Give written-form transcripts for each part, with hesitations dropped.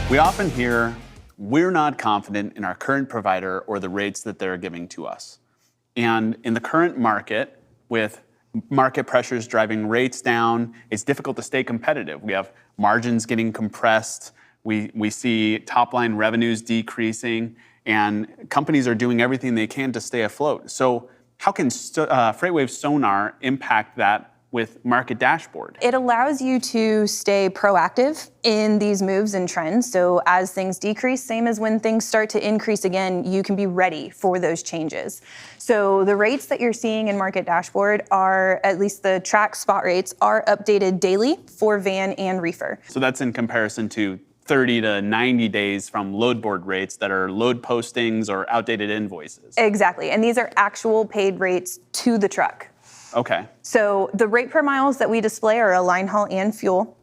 We often hear, we're not confident in our current provider or the rates that they're giving to us. And in the current market, with market pressures driving rates down, it's difficult to stay competitive. We have margins getting compressed, we see top-line revenues decreasing, and companies are doing everything they can to stay afloat. So how can FreightWaves Sonar impact that with Market Dashboard? It allows you to stay proactive in these moves and trends. So as things decrease, same as when things start to increase again, you can be ready for those changes. So the rates that you're seeing in Market Dashboard are, at least the track spot rates, are updated daily for van and reefer. So that's in comparison to 30 to 90 days from load board rates that are load postings or outdated invoices. Exactly, and these are actual paid rates to the truck. Okay. So the rate per miles that we display are a line haul and fuel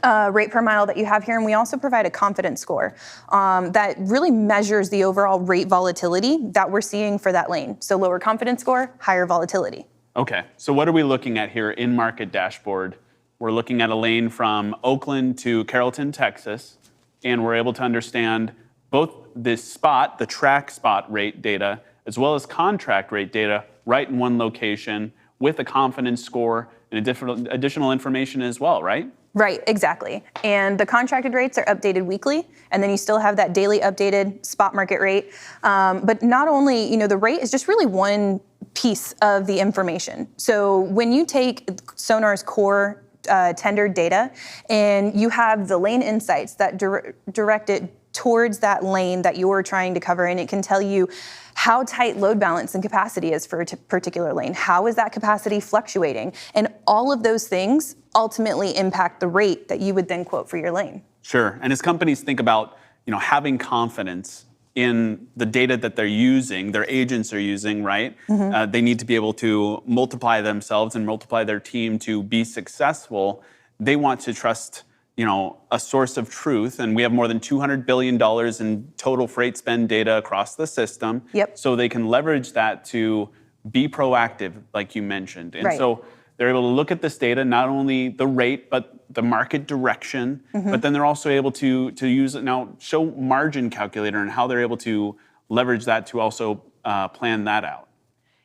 rate per mile that you have here, and we also provide a confidence score that really measures the overall rate volatility that we're seeing for that lane. So lower confidence score, higher volatility. Okay, so what are we looking at here in Market Dashboard? We're looking at a lane from Oakland to Carrollton, Texas, and we're able to understand both this spot, the track spot rate data, as well as contract rate data right in one location with a confidence score and additional information as well, right? Right, exactly. And the contracted rates are updated weekly, and then you still have that daily updated spot market rate. But not only, the rate is just really one piece of the information. So when you take Sonar's core tendered data and you have the lane insights that direct it towards that lane that you're trying to cover, and it can tell you how tight load balance and capacity is for a particular lane. How is that capacity fluctuating? And all of those things ultimately impact the rate that you would then quote for your lane. Sure, and as companies think about having confidence in the data that they're using, their agents are using, right? Mm-hmm. They need to be able to multiply themselves and multiply their team to be successful. They want to trust a source of truth, and we have more than $200 billion in total freight spend data across the system. Yep. So they can leverage that to be proactive, like you mentioned. And right. So they're able to look at this data, not only the rate, but the market direction, mm-hmm. but then they're also able to use it now, show margin calculator and how they're able to leverage that to also plan that out.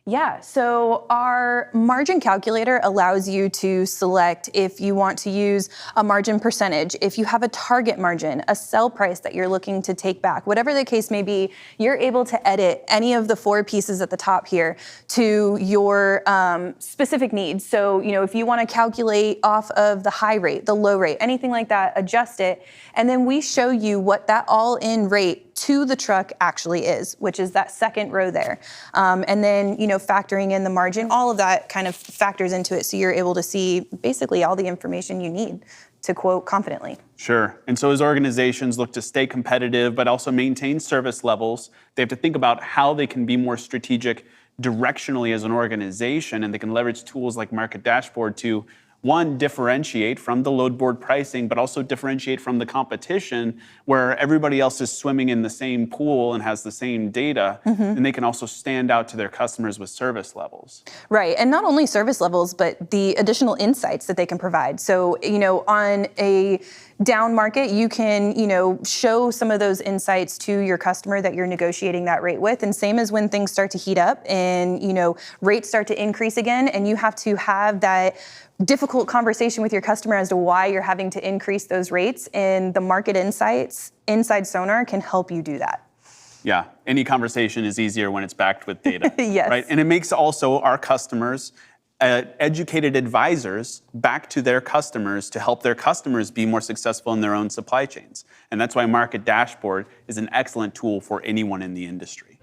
Yeah, so our margin calculator allows you to select if you want to use a margin percentage, if you have a target margin, a sell price that you're looking to take back, whatever the case may be, you're able to edit any of the four pieces at the top here to your specific needs. So, if you want to calculate off of the high rate, the low rate, anything like that, adjust it. And then we show you what that all-in rate to the truck actually is, which is that second row there. And then, factoring in the margin, all of that kind of factors into it. So you're able to see basically all the information you need to quote confidently. Sure. And so as organizations look to stay competitive, but also maintain service levels, they have to think about how they can be more strategic directionally as an organization, and they can leverage tools like Market Dashboard to one, differentiate from the load board pricing, but also differentiate from the competition where everybody else is swimming in the same pool and has the same data, mm-hmm. and they can also stand out to their customers with service levels. Right, and not only service levels, but the additional insights that they can provide. So, on a down market, you can, show some of those insights to your customer that you're negotiating that rate with. And same as when things start to heat up and, rates start to increase again, and you have to have that difficult conversation with your customer as to why you're having to increase those rates, and the market insights inside Sonar can help you do that. Yeah, any conversation is easier when it's backed with data. Yes. Right? And it makes also our customers educated advisors back to their customers to help their customers be more successful in their own supply chains. And that's why Market Dashboard is an excellent tool for anyone in the industry.